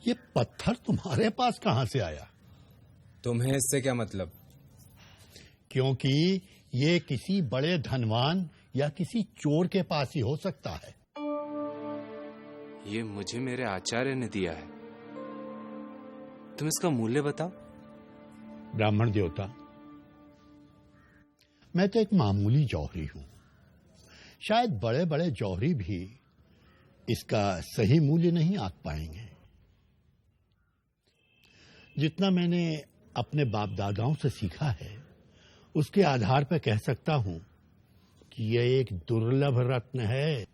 ये पत्थर तुम्हारे पास कहां से आया? तुम्हें इससे क्या मतलब? क्योंकि ये किसी बड़े धनवान या किसी चोर के पास ही हो सकता है। ये मुझे मेरे आचार्य ने दिया है। तुम इसका मूल्य बताओ। ब्राह्मण देवता, मैं तो एक मामूली जौहरी हूं। शायद बड़े बड़े जौहरी भी इसका सही मूल्य नहीं आंक पाएंगे। जितना मैंने अपने बाप दादाओं से सीखा है, उसके आधार पर कह सकता हूं कि यह एक दुर्लभ रत्न है।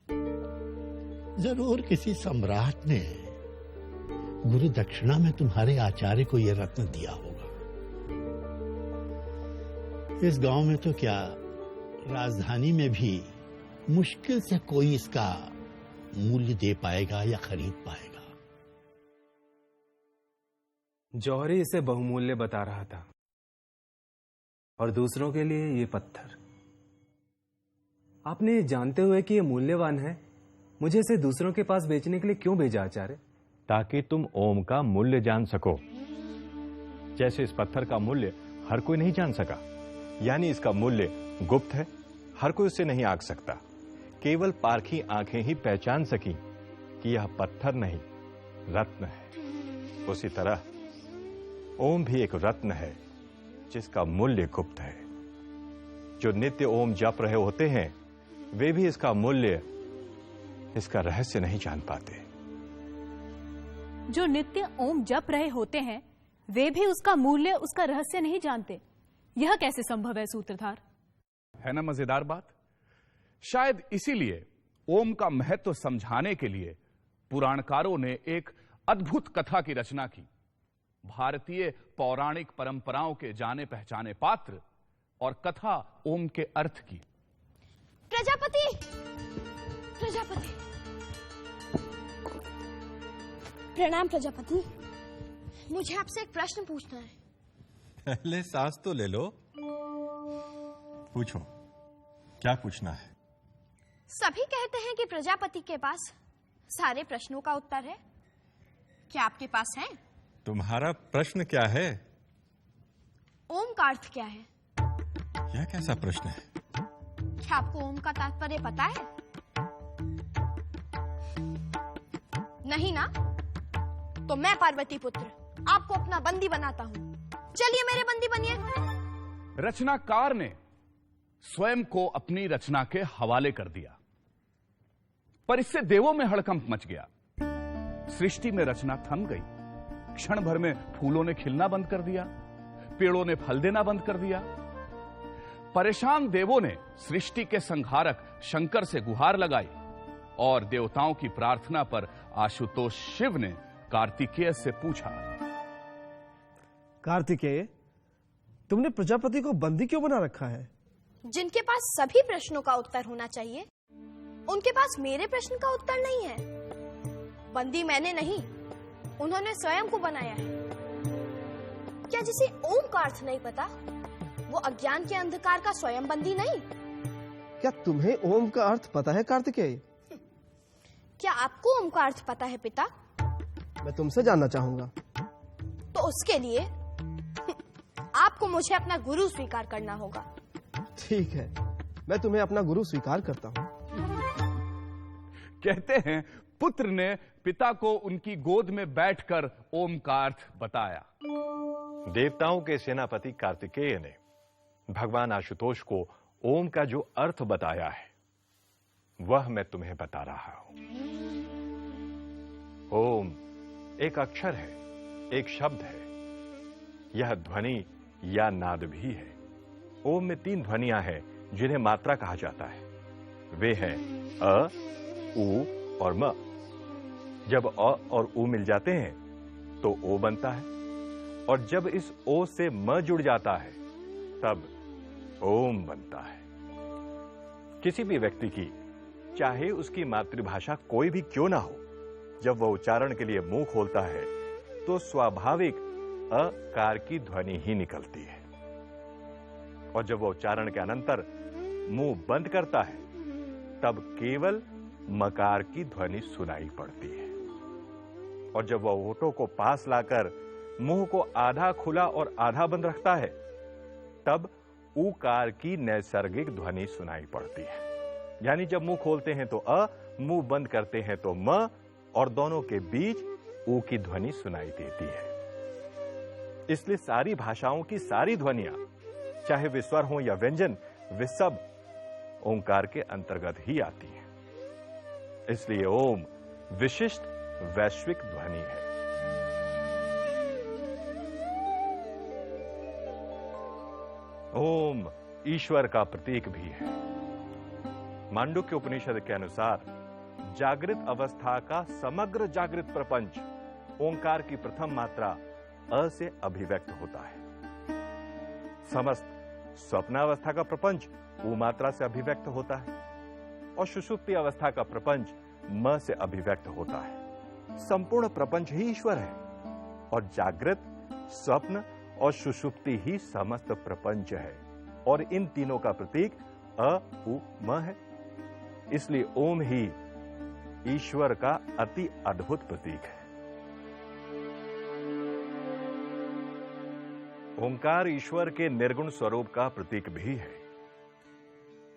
जरूर किसी सम्राट ने गुरु दक्षिणा में तुम्हारे आचार्य को यह रत्न दिया होगा। इस गांव में तो क्या, राजधानी में भी मुश्किल से कोई इसका मूल्य दे पाएगा या खरीद पाएगा। जौहरी इसे बहुमूल्य बता रहा था, और दूसरों के लिए ये पत्थर। आपने जानते हुए कि ये मूल्यवान है, मुझे इसे दूसरों के पास बेचने के लिए क्यों भेजा आचार्य? ताकि तुम ओम का मूल्य जान सको। जैसे इस पत्थर का मूल्य हर कोई नहीं जान सका, यानी इसका मूल्य गुप्त है, हर कोई उसे नहीं आंक सकता। केवल पारखी आंखें ही पहचान सकी कि यह पत्थर नहीं, रत्न है। उसी तरह ओम भी एक रत्न है जिसका मूल्य गुप्त है। जो नित्य ओम जप रहे होते हैं, वे भी इसका मूल्य, इसका रहस्य नहीं जान पाते। जो नित्य ओम जप रहे होते हैं, वे भी उसका मूल्य, उसका रहस्य नहीं जानते। यह कैसे संभव है सूत्रधार? है ना मजेदार बात? शायद इसीलिए ओम का महत्व समझाने के लिए पुराणकारों ने एक अद्भुत कथा की रचना की। भारतीय पौराणिक परंपराओं के जाने पहचाने पात्र और कथा ओम के अर्थ की। प्रजापति, प्रजापति, प्रणाम प्रजापति। मुझे आपसे एक प्रश्न पूछना है। पहले सांस तो ले लो। पूछो, क्या पूछना है? सभी कहते हैं कि प्रजापति के पास सारे प्रश्नों का उत्तर है। क्या आपके पास है? तुम्हारा प्रश्न क्या है? ओम का अर्थ क्या है? यह कैसा प्रश्न है? क्या आपको ओम का तात्पर्य पता है? नहीं ना? तो मैं पार्वती पुत्र आपको अपना बंदी बनाता हूं। चलिए मेरे बंदी बनिए। रचनाकार ने स्वयं को अपनी रचना के हवाले कर दिया, पर इससे देवों में हड़कंप मच गया। सृष्टि में रचना थम गई। क्षण भर में फूलों ने खिलना बंद कर दिया, पेड़ों ने फल देना बंद कर दिया। परेशान देवों ने सृष्टि के संहारक शंकर से गुहार लगाई, और देवताओं की प्रार्थना पर आशुतोष शिव ने कार्तिकेय से पूछा, कार्तिकेय, तुमने प्रजापति को बंदी क्यों बना रखा है? जिनके पास सभी प्रश्नों का उत्तर होना चाहिए, उनके पास मेरे प्रश्न का उत्तर नहीं है। बंदी मैंने नहीं, उन्होंने स्वयं को बनाया है। क्या जिसे ओम का अर्थ नहीं पता, वो अज्ञान के अंधकार का स्वयं बंदी नहीं? क्या तुम्हें ओम का अर्थ पता है कार्तिकेय? क्या आपको ओम का अर्थ पता है पिता? मैं तुमसे जानना चाहूंगा। तो उसके लिए आपको मुझे अपना गुरु स्वीकार करना होगा। ठीक है, मैं तुम्हें अपना गुरु स्वीकार करता हूं। कहते हैं पुत्र ने पिता को उनकी गोद में बैठकर ओम का अर्थ बताया। देवताओं के सेनापति कार्तिकेय ने भगवान आशुतोष को ओम का जो अर्थ बताया है, वह मैं तुम्हें बता रहा हूं। ओम एक अक्षर है, एक शब्द है। यह ध्वनि या नाद भी है। ओम में 3 ध्वनियां हैं जिन्हें मात्रा कहा जाता है। वे हैं अ, उ और म। जब अ और उ मिल जाते हैं तो ओ बनता है, और जब इस ओ से म जुड़ जाता है तब ओम बनता है। किसी भी व्यक्ति की, चाहे उसकी मातृभाषा कोई भी क्यों ना हो, जब वह उच्चारण के लिए मुंह खोलता है तो स्वाभाविक अकार की ध्वनि ही निकलती है, और जब वह उच्चारण के अनंतर मुंह बंद करता है तब केवल मकार की ध्वनि सुनाई पड़ती है। और जब वह ओटों को पास लाकर मुंह को आधा खुला और आधा बंद रखता है, तब ऊकार की नैसर्गिक ध्वनि सुनाई पड़ती है। यानी जब मुंह खोलते हैं तो अ, मुंह बंद करते हैं तो म, और दोनों के बीच ऊ की ध्वनि सुनाई देती है। इसलिए सारी भाषाओं की सारी ध्वनियां, चाहे वे स्वर हों या व्यंजन, वे सब ओंकार के अंतर्गत ही आती हैं। इसलिए ओम विशिष्ट वैश्विक ध्वनि है। ओम ईश्वर का प्रतीक भी है। मांडुक्य उपनिषद के अनुसार जागृत अवस्था का समग्र जागृत प्रपंच ओंकार की प्रथम मात्रा अ से अभिव्यक्त होता है। समस्त स्वप्नावस्था का प्रपंच ऊ मात्रा से अभिव्यक्त होता है और सुषुप्ति अवस्था का प्रपंच म से अभिव्यक्त होता है। संपूर्ण प्रपंच ही ईश्वर है और जागृत, स्वप्न और सुषुप्ति ही समस्त प्रपंच है, और इन तीनों का प्रतीक अ, उ, म है। इसलिए ओम ही ईश्वर का अति अद्भुत प्रतीक है। ओंकार ईश्वर के निर्गुण स्वरूप का प्रतीक भी है।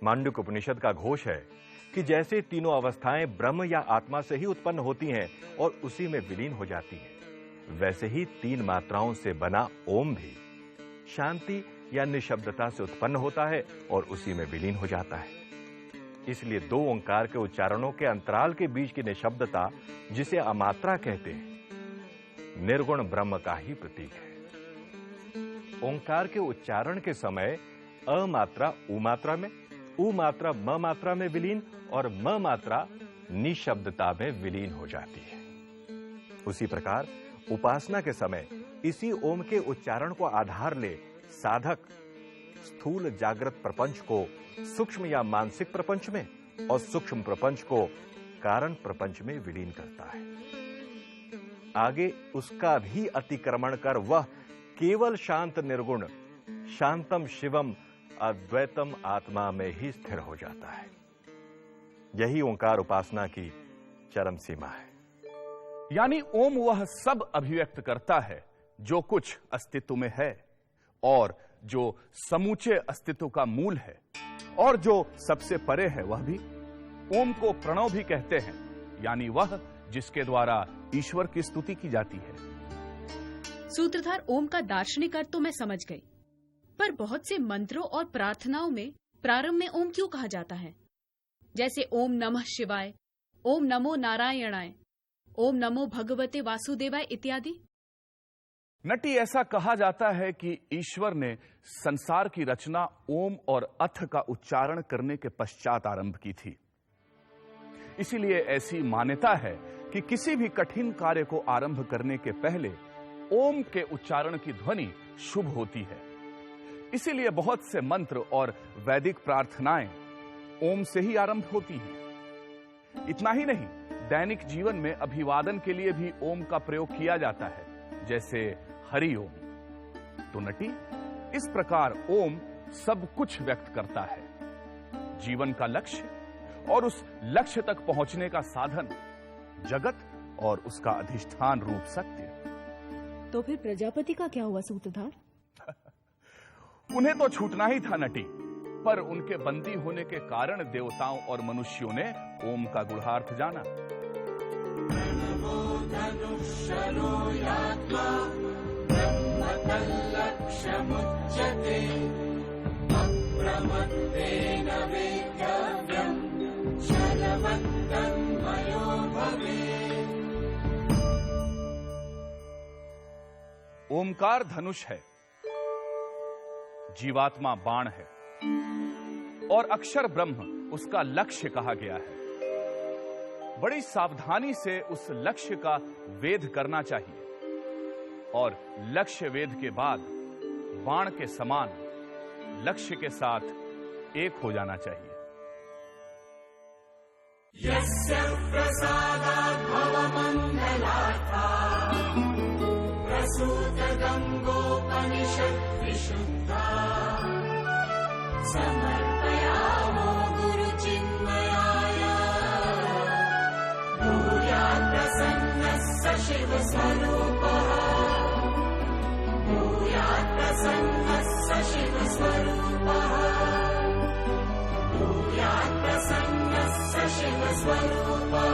मांडुक्य उपनिषद का घोष है कि जैसे तीनों अवस्थाएं ब्रह्म या आत्मा से ही उत्पन्न होती हैं और उसी में विलीन हो जाती हैं, वैसे ही तीन मात्राओं से बना ओम भी शांति या निशब्दता से उत्पन्न होता है और उसी में विलीन हो जाता है। इसलिए दो ओंकार के उच्चारणों के अंतराल के बीच की निशब्दता, जिसे अमात्रा कहते हैं, निर्गुण ब्रह्म का ही प्रतीक है। ओंकार के उच्चारण के समय अ मात्रा उ मात्रा में, उ मात्रा म मात्रा में विलीन और म मात्रा निशब्दता में विलीन हो जाती है। उसी प्रकार उपासना के समय इसी ओम के उच्चारण को आधार ले साधक स्थूल जागृत प्रपंच को सूक्ष्म या मानसिक प्रपंच में और सूक्ष्म प्रपंच को कारण प्रपंच में विलीन करता है। आगे उसका भी अतिक्रमण कर वह केवल शांत निर्गुण शांतम शिवम अद्वैतम आत्मा में ही स्थिर हो जाता है। यही ओंकार उपासना की चरम सीमा है। यानी ओम वह सब अभिव्यक्त करता है जो कुछ अस्तित्व में है और जो समूचे अस्तित्व का मूल है, और जो सबसे परे है वह भी। ओम को प्रणव भी कहते हैं, यानी वह जिसके द्वारा ईश्वर की स्तुति की जाती है। सूत्रधार ओम का दार्शनिक अर्थ तो मैं समझ गई, पर बहुत से मंत्रों और प्रार्थनाओं में प्रारंभ में ओम क्यों कहा जाता है? जैसे ओम नमः शिवाय, ओम नमो नारायणाय, ओम नमो भगवते वासुदेवाय इत्यादि। नटी, ऐसा कहा जाता है कि ईश्वर ने संसार की रचना ओम और अथ का उच्चारण करने के पश्चात आरंभ की थी। इसीलिए ऐसी मान्यता है कि किसी भी कठिन कार्य को आरंभ करने के पहले ओम के उच्चारण की ध्वनि शुभ होती है। इसीलिए बहुत से मंत्र और वैदिक प्रार्थनाएं ओम से ही आरंभ होती हैं। इतना ही नहीं, दैनिक जीवन में अभिवादन के लिए भी ओम का प्रयोग किया जाता है, जैसे हरि ओम। तो नटी, इस प्रकार ओम सब कुछ व्यक्त करता है, जीवन का लक्ष्य और उस लक्ष्य तक पहुंचने का साधन, जगत और उसका अधिष्ठान रूप सत्य। तो फिर प्रजापति का क्या हुआ सूत्रधार? उन्हें तो छूटना ही था नटी, पर उनके बंदी होने के कारण देवताओं और मनुष्यों ने ओम का गूढ़ार्थ जाना। ओमकार धनुष है, जीवात्मा बाण है और अक्षर ब्रह्म उसका लक्ष्य कहा गया है। बड़ी सावधानी से उस लक्ष्य का वेध करना चाहिए और लक्ष्य वेध के बाद बाण के समान लक्ष्य के साथ एक हो जाना चाहिए। यस्य प्रसादात् भवमङ्गलार्था प्रसूतगङ्गोपनिषत् विशुद्धा समर्पयामो गुरुचिन्मयाय भूयात् प्रसन्नः स शिवस्वरूपः भूयात् प्रसन्नः स शिवस्वरूपः भूयात् प्रसन्नः स शिवस्वरूपः